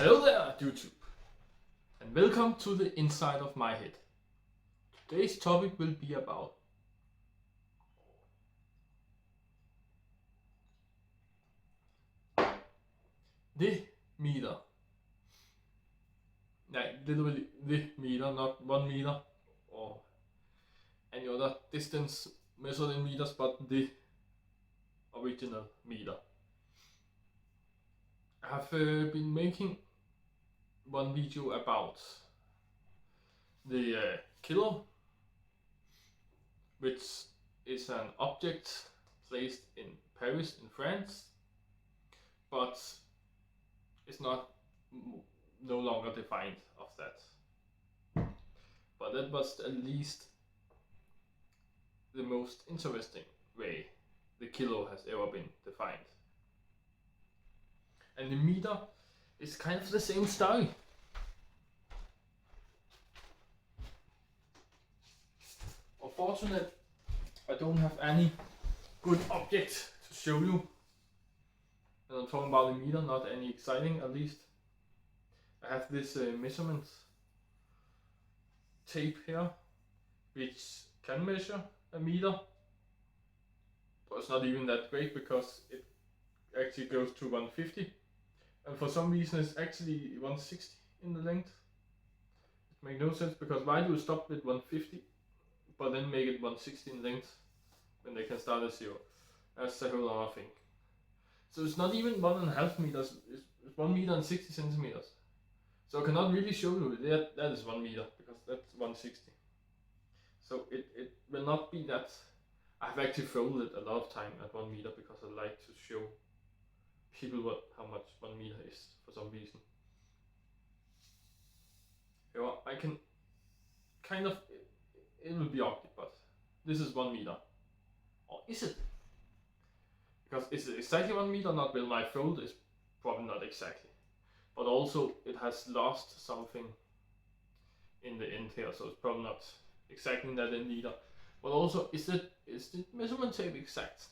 Hello there, YouTube, and welcome to the inside of my head. Today's topic will be about the meter. Like literally the meter, not 1 meter or any other distance measured in meters, but the original meter. I have been making one video about the kilo, which is an object placed in Paris in France, but it's no longer defined of that. But that was at least the most interesting way the kilo has ever been defined. And the meter is kind of the same story. Unfortunately, I don't have any good object to show you. And I'm talking about the meter, not any exciting at least. I have this measurement tape here, which can measure a meter. But it's not even that great because it actually goes to 150. And for some reason it's actually 160 in the length. It makes no sense because why do you stop with 150 but then make it 160 in length when they can start at 0? That's a whole other thing. So it's not even 1.5 meters, it's 1 meter and 60 centimeters. So I cannot really show you that is 1 meter because that's 160. So it will not be that. I've actually folded a lot of time at 1 meter because I like to show people how much 1 meter is for some reason. Yeah, I can kind of, it will be ugly, but this is 1 meter. Or is it? Because is it exactly 1 meter or not? Well, my fold is probably not exactly. But also it has lost something in the end here, so it's probably not exactly that in meter. But also, is the measurement tape exact?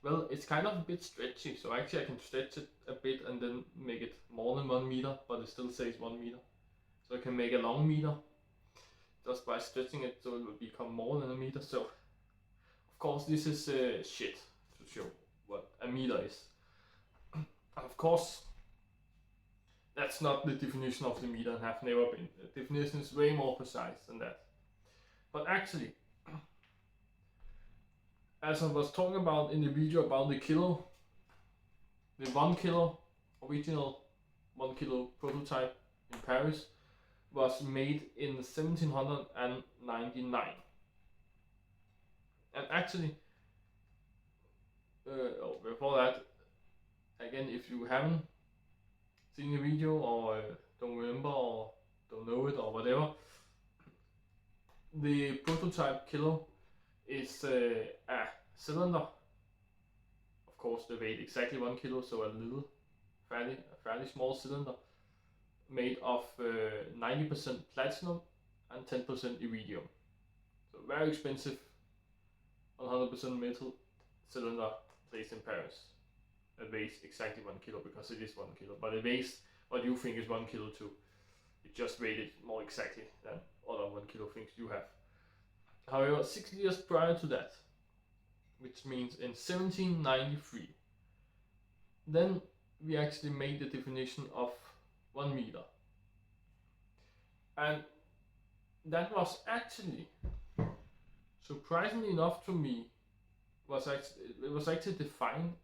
Well, it's kind of a bit stretchy, so actually I can stretch it a bit and then make it more than 1 meter, but it still says 1 meter. So I can make a long meter just by stretching it so it will become more than a meter. So, of course, this is shit to show what a meter is. Of course, that's not the definition of the meter and have never been. The definition is way more precise than that. But actually, as I was talking about in the video about the kilo, the 1 kilo original 1 kilo prototype in Paris was made in 1799. And actually, before that, again, if you haven't seen the video or don't remember or don't know it or whatever, the prototype kilo is a cylinder. Of course, they weighed exactly 1 kilo, so a fairly small cylinder made of 90% platinum and 10% iridium. So very expensive 100% metal cylinder placed in Paris. It weighs exactly 1 kilo because it is 1 kilo, but it weighs what you think is 1 kilo too. It just weighed it more exactly than other 1 kilo things you have. However, 6 years prior to that, which means in 1793, then we actually made the definition of 1 meter. And that was actually, surprisingly enough to me, it was actually defined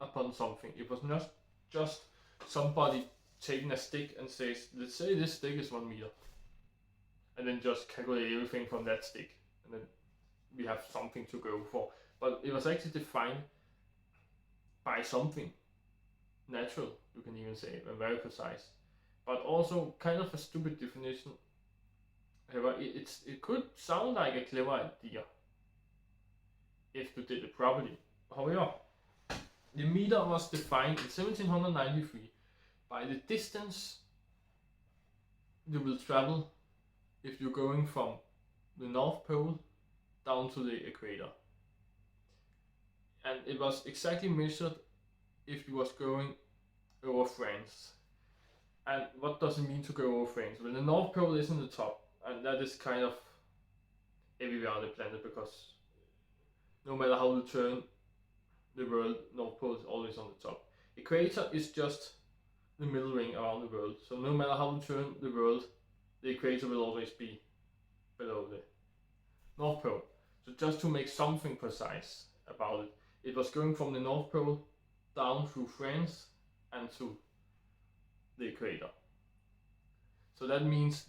upon something. It was not just somebody taking a stick and says, let's say this stick is 1 meter, and then just calculate everything from that stick, and then we have something to go for. But it was actually defined by something natural, you can even say, and very precise, but also kind of a stupid definition. However, it could sound like a clever idea if you did it properly. However, the meter was defined in 1793 by the distance you will travel if you're going from the North Pole down to the equator. And it was exactly measured if you was going over France. And what does it mean to go over France? Well, the North Pole is in the top, and that is kind of everywhere on the planet because no matter how you turn the world, North Pole is always on the top. Equator is just the middle ring around the world, so no matter how you turn the world, the equator will always be below the North Pole. So just to make something precise about it, it was going from the North Pole down through France and to the equator. So that means,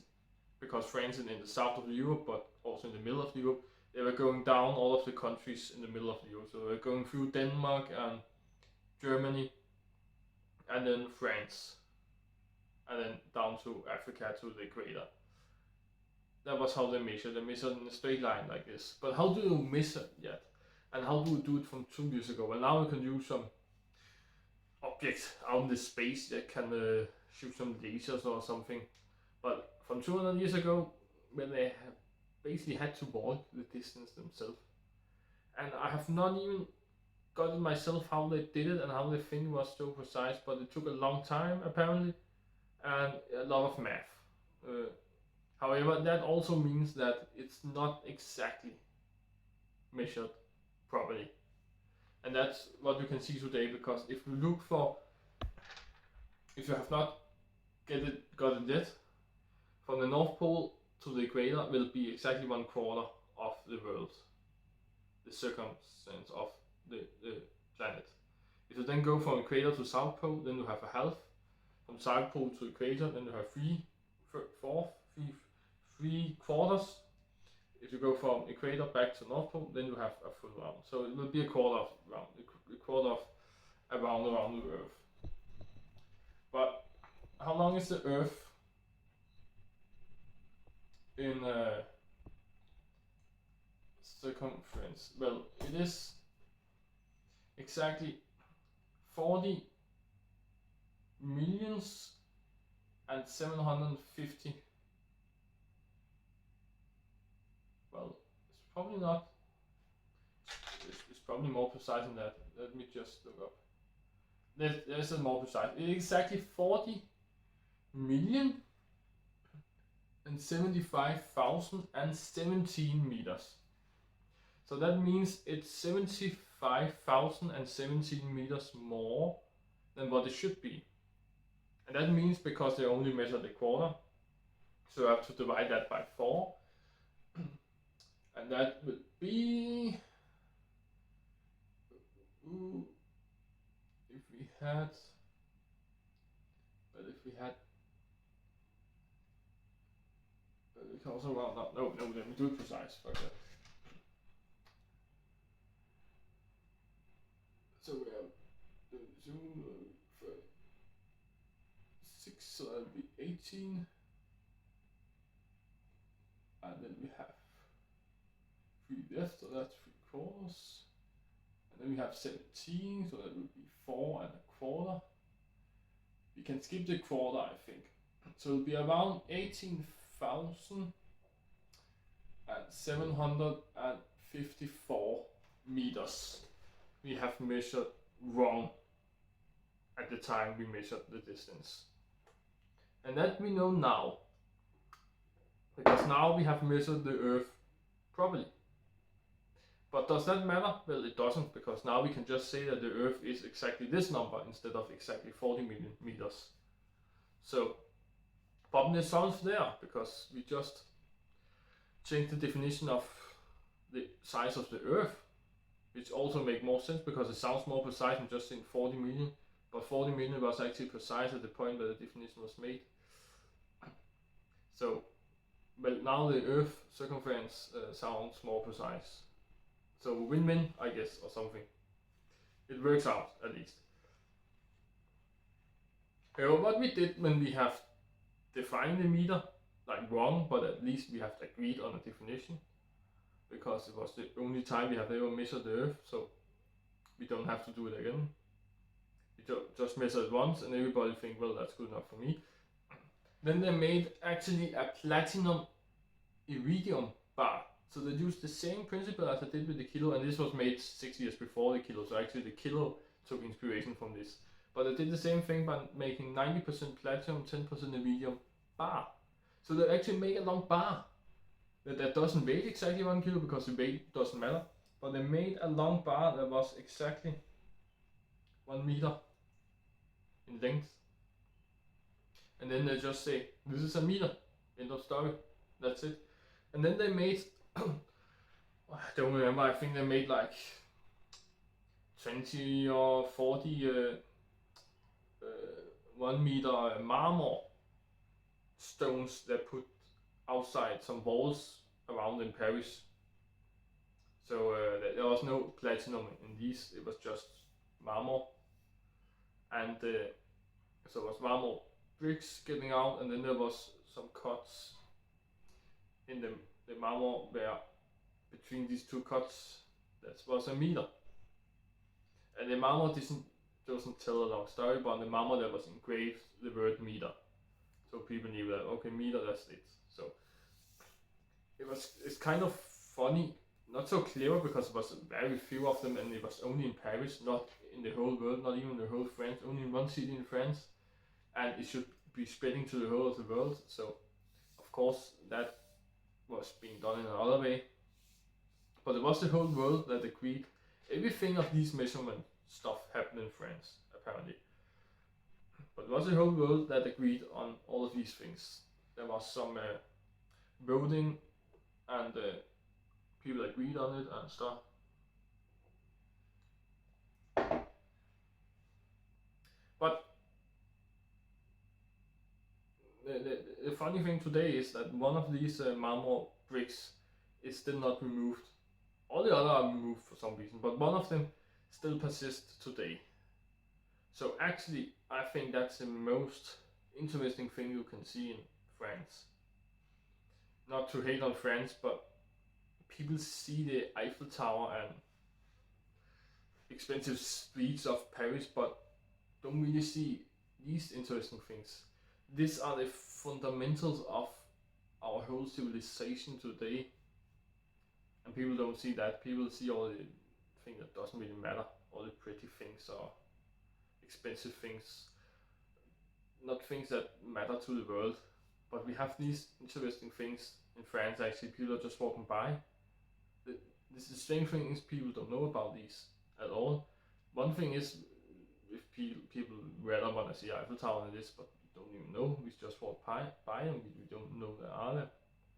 because France is in the south of Europe, but also in the middle of Europe, they were going down all of the countries in the middle of Europe. So they were going through Denmark and Germany, and then France, and then down to Africa to the equator. That was how they measured. They measured in a straight line like this. But how do you measure yet? And how do you do it from 2 years ago? Well, now you can use some objects out in the space that can shoot some lasers or something. But from 200 years ago, when they basically had to walk the distance themselves. And I have not even got it myself how they did it and how they think it was so precise, but it took a long time apparently, and a lot of math. However, that also means that it's not exactly measured properly. And that's what you can see today, because if you look for, if you have not got it yet, from the North Pole to the equator will be exactly 1/4 of the world, the circumference of the planet. If you then go from equator to South Pole, then you have a half. From South Pole to equator, then you have 3/4. If you go from equator back to North Pole, then you have a full round. So it will be a quarter of round, a quarter of a round around the Earth. But how long is the Earth in circumference? Well, it is exactly 40 millions and 750. Well, it's probably not. It's probably more precise than that. Let me just look up. There's a more precise. It's exactly 40 million and 75,017 meters. So that means it's 75,017 meters more than what it should be. And that means because they only measured a quarter, so you have to divide that by 4. And that would be, if we had, we can also round up. No, let me do it precise. Fuck that. So we have 6, so that would be 18. And then we have 3 left, so that's 3/4. And then we have 17, so that would be 4 1/4. We can skip the quarter, I think. So it'll be around 18,754 meters we have measured wrong at the time we measured the distance. And that we know now, because now we have measured the Earth properly. But does that matter? Well, it doesn't, because now we can just say that the Earth is exactly this number instead of exactly 40 million meters. So problem is solved there, because we just changed the definition of the size of the Earth, which also makes more sense because it sounds more precise than just saying 40 million. But 40 million was actually precise at the point where the definition was made. So, well, now the Earth circumference sounds more precise. So win-win, I guess, or something. It works out, at least. What we did when we have defined the meter, like wrong, but at least we have agreed on a definition, because it was the only time we have ever measured the Earth, so we don't have to do it again. We just measure it once, and everybody think, well, that's good enough for me. Then they made actually a platinum iridium bar. So they used the same principle as I did with the kilo, and this was made 6 years before the kilo. So actually the kilo took inspiration from this. But they did the same thing by making 90% platinum, 10% iridium bar. So they actually make a long bar that doesn't weigh exactly 1 kilo because the weight doesn't matter. But they made a long bar that was exactly 1 meter in length. And then they just say, this is a meter, end of story, that's it. And then they made, I don't remember, I think they made like 20 or 40 1 meter marmor stones they put outside some walls around in Paris. So there was no platinum in these, it was just marmor. And so it was marmor bricks getting out, and then there was some cuts in the marmor where between these two cuts that was a meter. And the marmor doesn't tell a long story, but on the marmor there was engraved the word meter. So people knew that, okay, meter, that's it. So it's kind of funny, not so clever because it was very few of them and it was only in Paris, not in the whole world, not even the whole France, only in one city in France. And it should be spreading to the whole of the world. So of course that was being done in another way. But it was the whole world that agreed. Everything of these measurement stuff happened in France, apparently. But it was the whole world that agreed on all of these things. There was some voting and people agreed on it and stuff. But the funny thing today is that one of these marmor bricks is still not removed. All the other are removed for some reason, but one of them still persists today. So actually, I think that's the most interesting thing you can see in France. Not to hate on France, but people see the Eiffel Tower and expensive streets of Paris, but don't really see these interesting things. These are the fundamentals of our whole civilization today. And people don't see that. People see all the things that doesn't really matter. All the pretty things or expensive things. Not things that matter to the world. But we have these interesting things in France actually. People are just walking by. This is the strange thing is people don't know about these at all. One thing is if people rather want to see Eiffel Tower than this, but don't even know. We just walk by and we don't know they are there.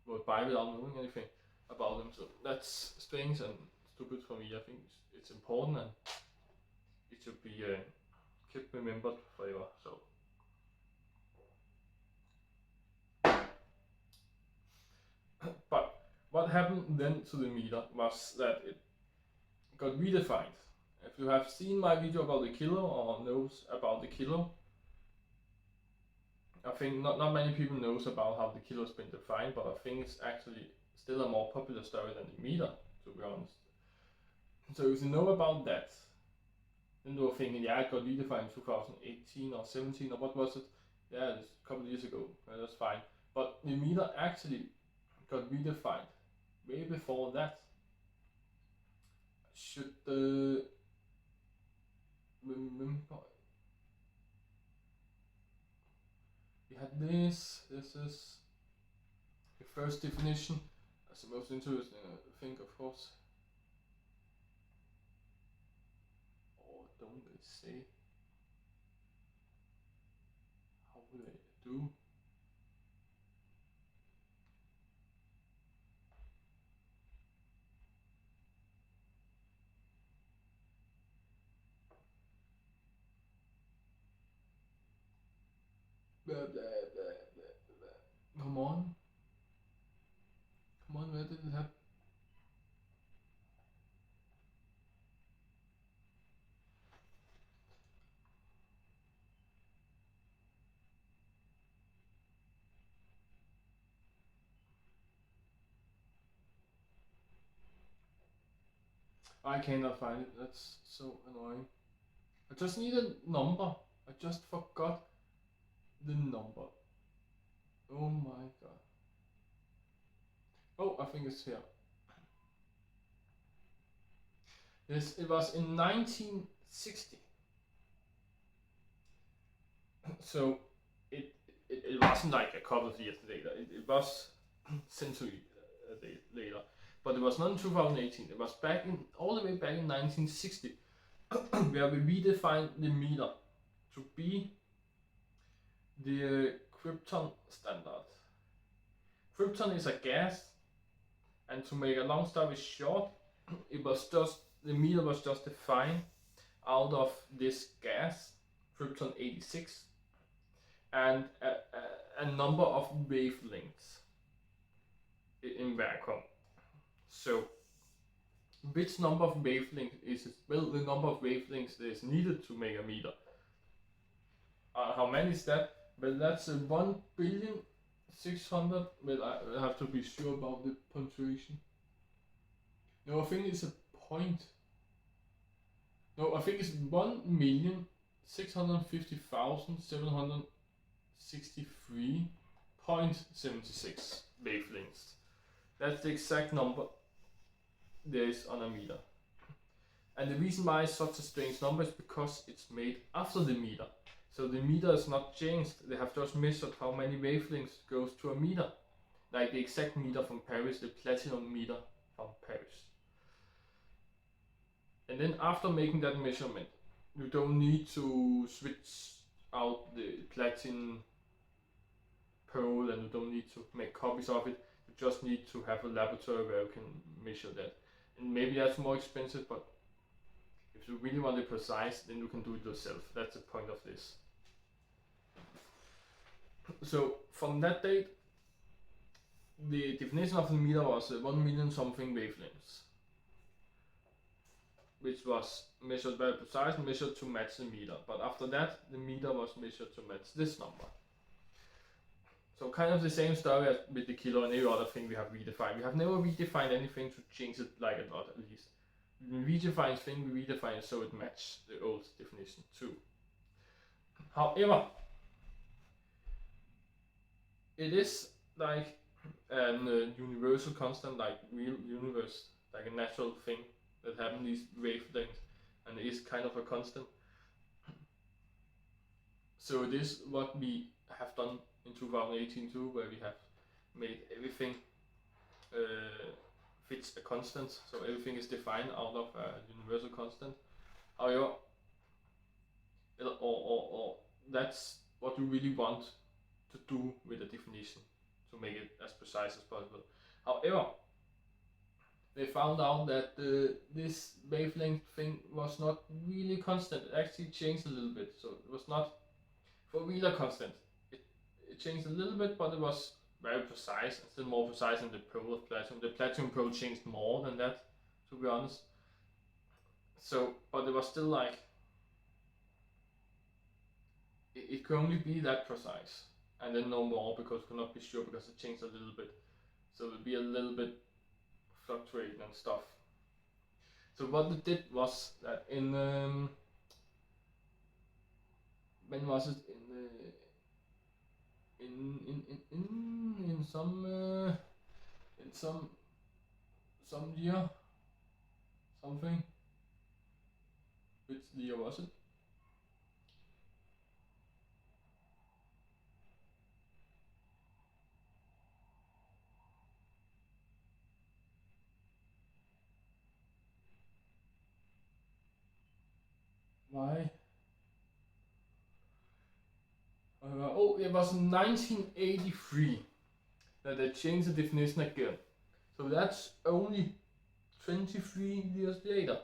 Walk by without knowing anything about them. So that's strange and stupid for me. I think it's important and it should be kept remembered forever. So. But what happened then to the meter was that it got redefined. If you have seen my video about the kilo or knows about the kilo, I think not many people knows about how the kilo has been defined, but I think it's actually still a more popular story than the meter, to be honest. So if you know about that, then you're thinking, yeah, it got redefined in 2018 or 17 or what was it? Yeah, it's a couple of years ago, that's fine. But the meter actually got redefined way before that. Should remember, we had this is the first definition. That's the most interesting thing, of course. Or don't they say? How will they do? Blah, blah, blah, blah, blah. Come on, where did it happen? I cannot find it. That's so annoying. I just need a number. I just forgot the number. Oh my god. Oh, I think it's here. Yes, it was in 1960. So it wasn't like a couple of years later. It was century later, but it was not in 2018. It was back in all the way back in 1960, where we redefined the meter to be the Krypton standard. Krypton is a gas, and to make a long story short, it was just the meter was just defined out of this gas, Krypton 86, and a number of wavelengths in vacuum. So, which number of wavelengths is it? Well, the number of wavelengths that is needed to make a meter. How many is that? Well, that's 1,600,000,000. Well, I have to be sure about the punctuation. No, I think it's a point. No, I think it's 1,650,763.76 wavelengths. That's the exact number there is on a meter. And the reason why it's such a strange number is because it's made after the meter. So the meter is not changed. They have just measured how many wavelengths goes to a meter. Like the exact meter from Paris, the platinum meter from Paris. And then after making that measurement, you don't need to switch out the platinum pearl, and you don't need to make copies of it. You just need to have a laboratory where you can measure that. And maybe that's more expensive, but if you really want it precise, then you can do it yourself. That's the point of this. So from that date, the definition of the meter was 1,000,000 something wavelengths, which was measured very precise, measured to match the meter. But after that, the meter was measured to match this number. So kind of the same story as with the kilo and every other thing we have redefined. We have never redefined anything to change it like a lot, at least. When we redefine things, we redefine it so it matches the old definition too. However, it is like a universal constant, like real universe, like a natural thing that happen these wavelengths, and it is kind of a constant. So it is what we have done in 2018 too, where we have made everything fits a constant, so everything is defined out of a universal constant. However, or that's what you really want to do with a definition, to make it as precise as possible. However, they found out that this wavelength thing was not really constant. It actually changed a little bit, so it was not for real a constant. It changed a little bit, but it was very precise, and still more precise than the pearl of platinum. The platinum pearl changed more than that, to be honest. So, but it was still like, it could only be that precise, and then no more, because we could not be sure, because it changed a little bit. So it would be a little bit fluctuating and stuff. So what it did was that in when was it, in some year, something. Which year was it? Why? Oh, it was 1983 that they changed the definition again. So that's only 23 years later.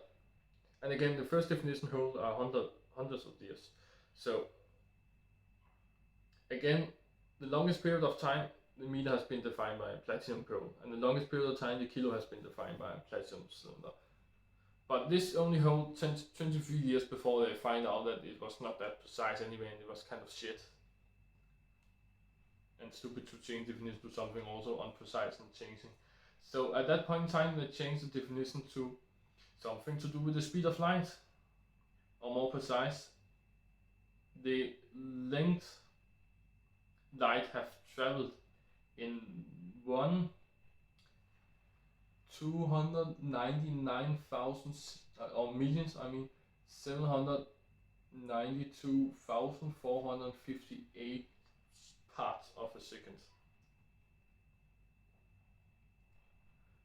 And again, the first definition hold hundreds of years. So again, the longest period of time the meter has been defined by a platinum pearl, and the longest period of time the kilo has been defined by a platinum cylinder. But this only holds 23 years before they find out that it was not that precise anyway, and it was kind of shit. And stupid to change definition to something also unprecise and changing. So at that point in time, they changed the definition to something to do with the speed of light, or more precise, the length light have traveled in 1,299,000 or millions, 700 92,458 parts of a second.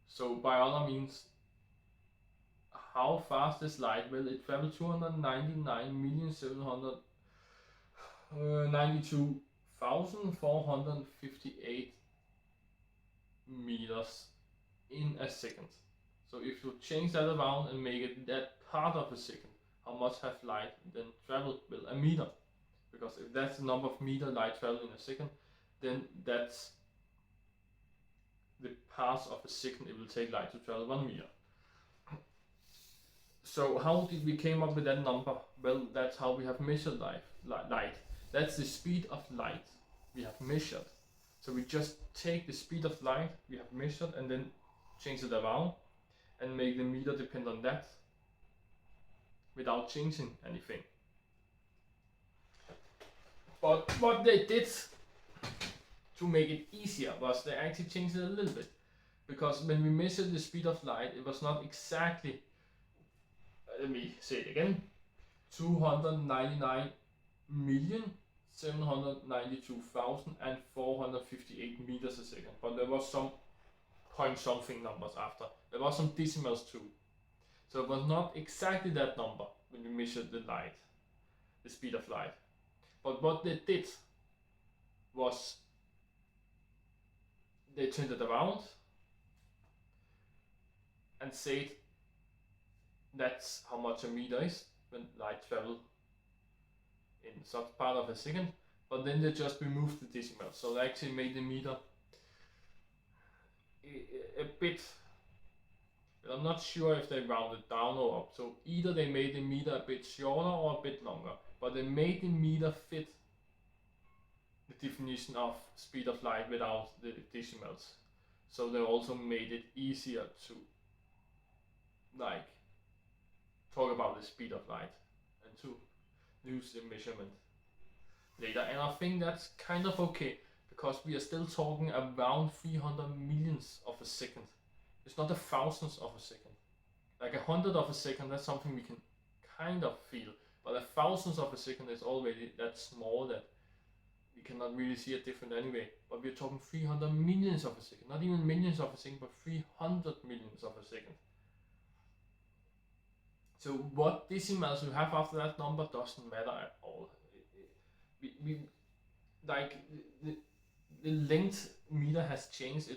So by other means, how fast is light? Well, it travels 299,792,458 meters in a second. So if you change that around and make it that part of a second, how much have light then traveled? Well, a meter. Because if that's the number of meter light traveled in a second, then that's the parts of a second it will take light to travel 1 meter. So how did we came up with that number? Well, that's how we have measured light. That's the speed of light we have measured. So we just take the speed of light we have measured and then change it around and make the meter depend on that without changing anything. But what they did to make it easier was they actually changed it a little bit. Because when we measured the speed of light, it was not exactly, let me say it again, 299,792,458 meters a second. But there was some point something numbers after. There was some decimals too. So it was not exactly that number when we measured the light, the speed of light. But what they did was they turned it around and said that's how much a meter is when light travels in such part of a second. But then they just removed the decimals, so they actually made the meter a bit, but I'm not sure if they rounded down or up. So either they made the meter a bit shorter or a bit longer, but they made the meter fit the definition of speed of light without the decimals. So they also made it easier to talk about the speed of light and to use the measurement later. And I think that's kind of okay, because we are still talking around 300 millions of a second. It's not a thousandth of a second. Like 100 of a second, that's something we can kind of feel, but a thousandth of a second is already that small that we cannot really see a difference anyway. But we're talking 300 millions of a second, not even millions of a second, but 300 millions of a second. So what decimals you have after that number doesn't matter at all. We like the length meter has changed.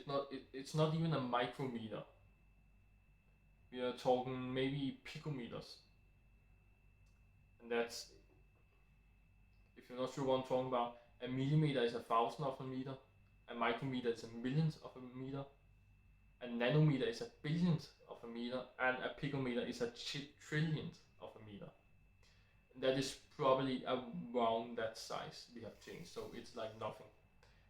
It's not even a micrometer. We are talking maybe picometers, and that's, if you're not sure what I'm talking about, a millimeter is a thousand of a meter, a micrometer is a millionth of a meter, a nanometer is a billionth of a meter, and a picometer is a trillionth of a meter. And that is probably around that size we have changed, so it's like nothing.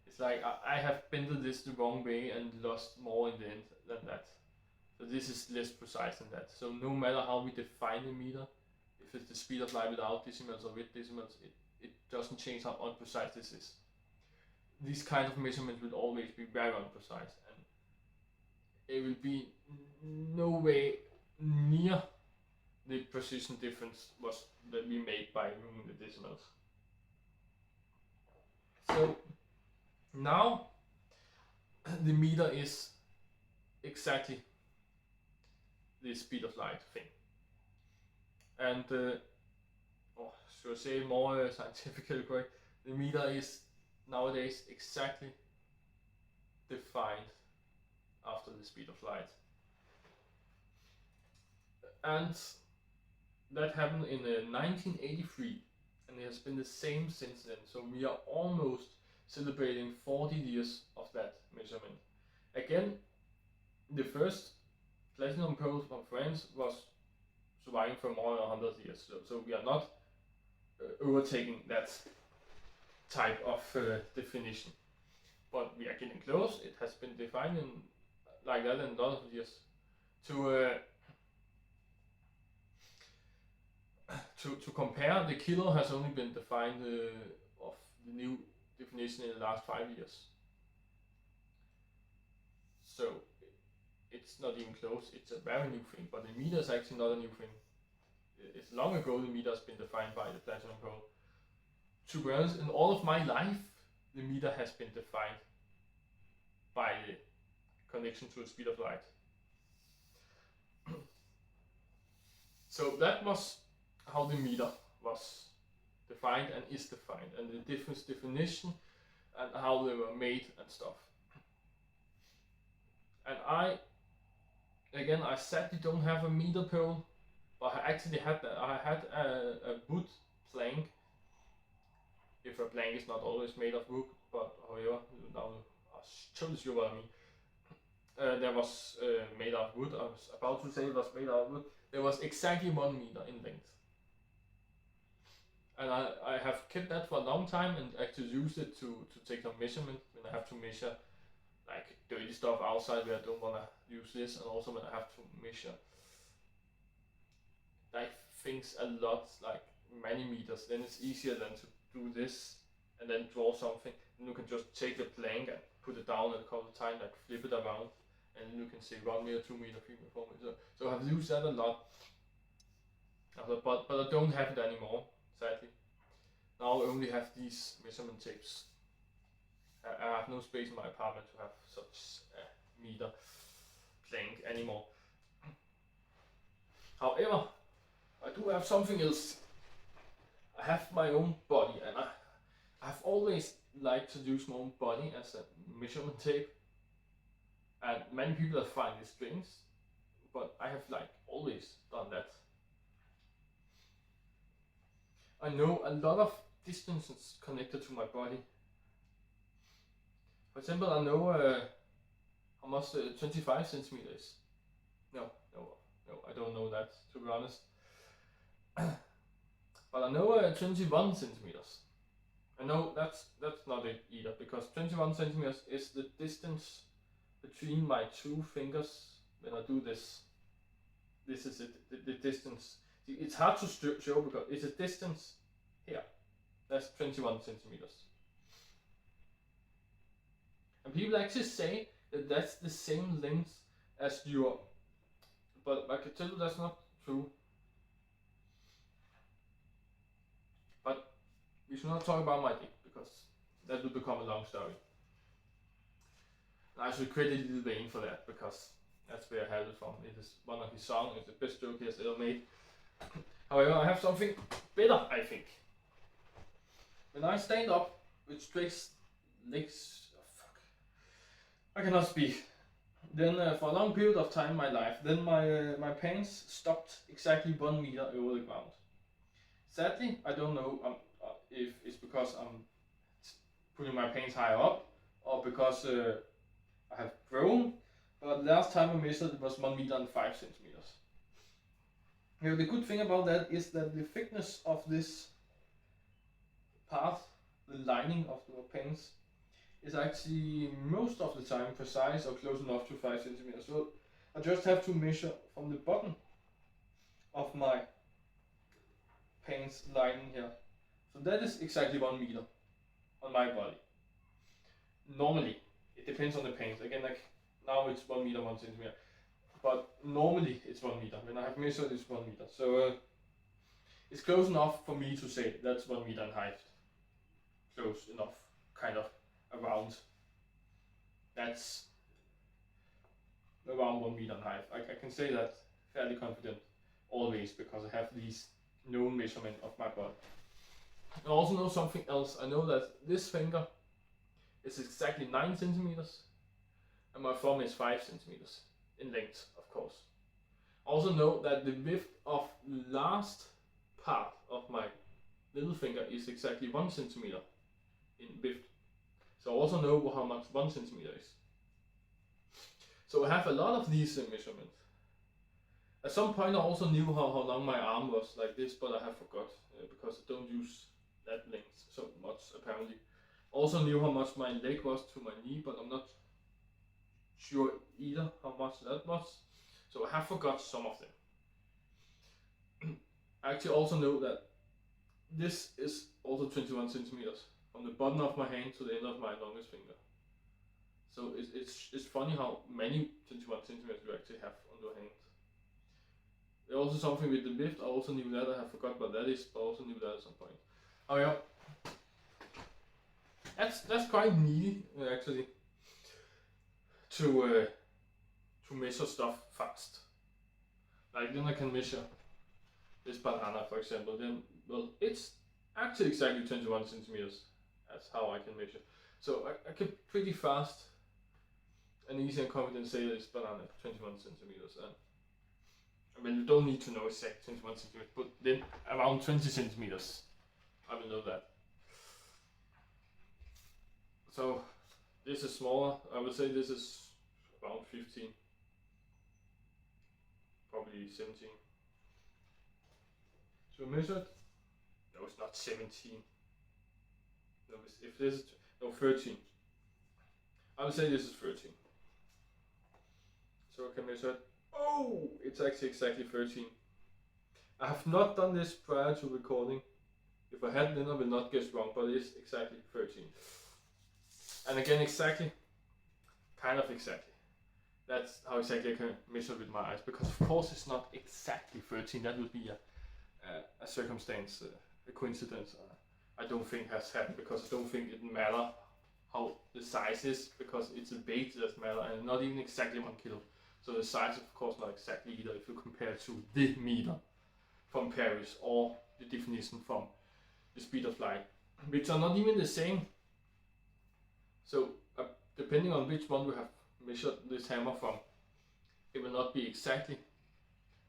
It's like I have bended this the wrong way and lost more in the end than that. So this is less precise than that. So no matter how we define the meter, if it's the speed of light without decimals or with decimals, it doesn't change how unprecise this is. These kind of measurements will always be very unprecise, and it will be no way near the precision difference was that we made by removing the decimals. So now the meter is exactly the speed of light thing. And should I say more scientifically correct, the meter is nowadays exactly defined after the speed of light. And that happened in 1983, and it has been the same since then. So we are almost celebrating 40 years of that measurement. Again, the first platinum pole from France was surviving for more than 100 years. So we are not overtaking that type of definition. But we are getting close. It has been defined in like that in a lot of years. To compare, the kilo has only been defined of the new definition in the last 5 years. So it's not even close. It's a very new thing, but the meter is actually not a new thing. it's long ago the meter has been defined by the platinum pole. To be honest, in all of my life, the meter has been defined by the connection to the speed of light. So that was how the meter was defined and is defined, and the different definition and how they were made and stuff. And I sadly don't have a meter pole, but I actually had that. I had a wood plank. If a plank is not always made of wood, but however, now I'm totally sure what I mean. That was made of wood. I was about to say it was made out of wood. There was exactly 1 meter in length. And I have kept that for a long time and actually used it to take some measurement when I have to measure like dirty stuff outside where I don't want to use this, and also when I have to measure like things a lot, like many meters, then it's easier than to do this and then draw something. And you can just take the plank and put it down a couple of times, like flip it around, and then you can say 1 meter, 2 meter, 3 meter, 4 meter. So I've used that a lot. But I don't have it anymore, sadly. Now I only have these measurement tapes. I have no space in my apartment to have such a meter plank anymore. However, I do have something else. I have my own body, and I've always liked to use my own body as a measurement tape. And many people find this strange, but I have like always done that. I know a lot of distances connected to my body. For example, I know how much 25 centimeters. No, I don't know that, to be honest. But I know 21 centimeters. I know that's not it either, because 21 centimeters is the distance between my 2 fingers when I do this. This is it, the distance. It's hard to show because it's a distance here. That's 21 centimeters. And people actually say that that's the same length as your, but I can tell you that's not true. But we should not talk about my dick, because that will become a long story. And I should credit Lil Wayne for that, because that's where I had it from. It is one of his songs. It's the best joke he has ever made. However, I have something better, I think. When I stand up with straight legs, I cannot speak. Then for a long period of time in my life, then my pants stopped exactly 1 meter over the ground. Sadly, I don't know if it's because I'm putting my pants higher up, or because I have grown, but last time I measured it was 1 meter and 5 centimeters. Now, the good thing about that is that the thickness of this part, the lining of the pants, is actually most of the time precise or close enough to 5 centimeters. So I just have to measure from the bottom of my pants lining here. So that is exactly 1 meter on my body. Normally, it depends on the pants. Again, like now it's 1 meter, 1 centimeter. But normally it's 1 meter. When I have measured, it's 1 meter. So it's close enough for me to say that's 1 meter in height. Close enough, kind of around. That's around 1 meter in height. I can say that fairly confident always, because I have these known measurement of my body. I also know something else. I know that this finger is exactly 9 centimeters and my thumb is 5 centimeters in length, of course. I also know that the width of the last part of my little finger is exactly 1 centimeter in width. So I also know how much 1 centimeter is. So I have a lot of these measurements. At some point I also knew how long my arm was like this, but I have forgot because I don't use that length so much apparently. Also knew how much my leg was to my knee, but I'm not sure either how much that was. So I have forgot some of them. I actually also know that this is also 21 centimeters from the bottom of my hand to the end of my longest finger. So it's funny how many 21 centimeters you actually have on your hand. There's also something with the lift. I also knew that. I have forgot what that is, but I also knew that at some point. Oh yeah, that's quite neat actually to measure stuff fast. Like then I can measure this banana, for example. Then well, it's actually exactly 21 centimeters. That's how I can measure. So I can pretty fast and easy and confident say that this banana 21 centimeters. And I mean, you don't need to know exactly 21 centimeters, but then around 20 centimeters, I will know that. So this is smaller. I would say this is around 15, probably 17. So measured? No, it's not 17. No, if this is no 13. I would say this is 13. So I can measure it. Oh, it's actually exactly 13. I have not done this prior to recording. If I had, then I will not guess wrong, but it is exactly 13. And again, exactly, kind of exactly. That's how exactly I can measure with my eyes, because of course it's not exactly 13. That would be a circumstance, a coincidence. I don't think has happened, because I don't think it matters how the size is, because it's a weight that matters, and not even exactly 1 kilo. So the size is of course not exactly either if you compare to the meter from Paris or the definition from the speed of light, which are not even the same. So depending on which one we have measured this hammer from, it will not be exactly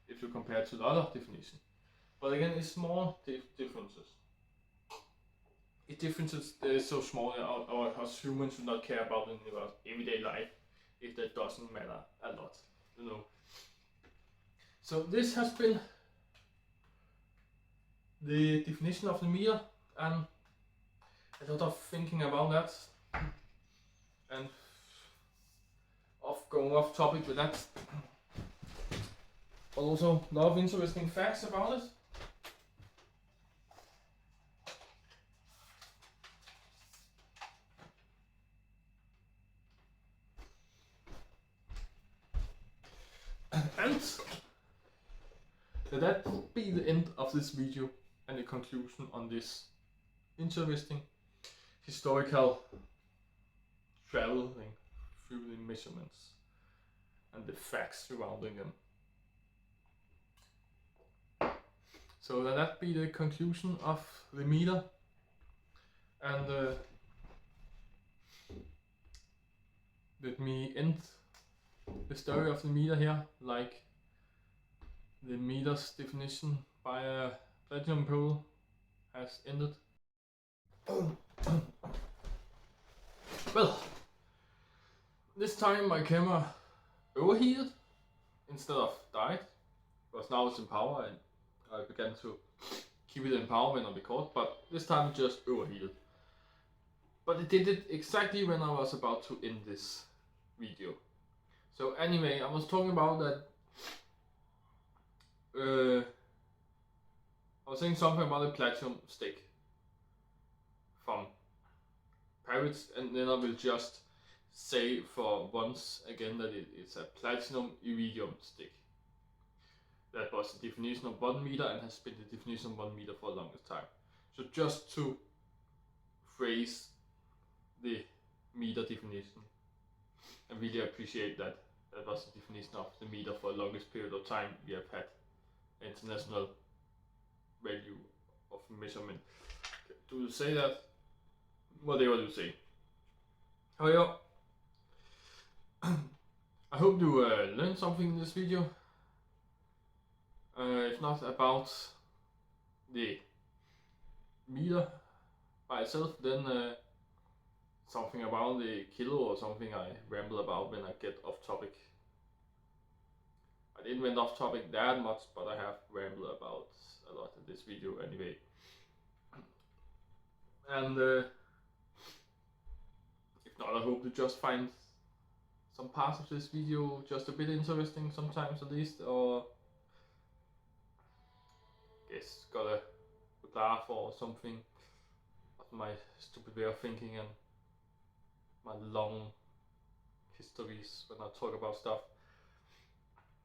if you compare to the other definition. But again, it's small differences. If differences are so small, or us humans should not care about in our everyday life, if that doesn't matter a lot, you know. So this has been the definition of the meter, and a lot of thinking about that, and going off topic with that, but also a lot of interesting facts about it. And that will be the end of this video and the conclusion on this interesting historical traveling through the measurements and the facts surrounding them. So that be the conclusion of the meter, and let me end the story of the meter here, like the meter's definition by a platinum pole has ended. Well, this time my camera overheated instead of died, because now it's in power and I began to keep it in power when I record, but this time it just overheated. But it did it exactly when I was about to end this video. So anyway, I was talking about that I was saying something about a platinum stick from Pirates, and then I will just say for once again that it's a platinum iridium stick. That was the definition of 1 meter and has been the definition of 1 meter for the longest time. So just to phrase the meter definition, I really appreciate that that was the definition of the meter for the longest period of time we have had international value of measurement. To say that, whatever you say. Oh yeah. I hope you learned something in this video. If not about the meter by itself, then something about the kilo or something I ramble about when I get off topic. I didn't went off topic that much, but I have rambled about a lot in this video anyway. And if not, I hope you just find some parts of this video just a bit interesting sometimes at least, or guess got a good laugh or something of my stupid way of thinking and my long histories when I talk about stuff.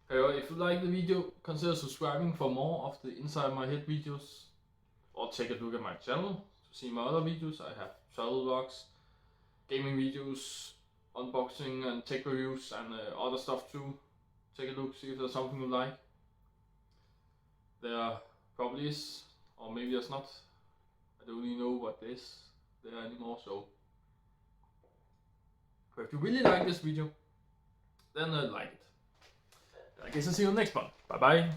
If you like the video, consider subscribing for more of the Inside My Head videos, or take a look at my channel to see my other videos. I have travel vlogs, gaming videos, unboxing and tech reviews, and other stuff too. Take a look, see if there's something you like. There probably is, or maybe there's not. I don't really know what is there anymore, so if you really like this video, then like it. I guess I'll see you next one. Bye bye.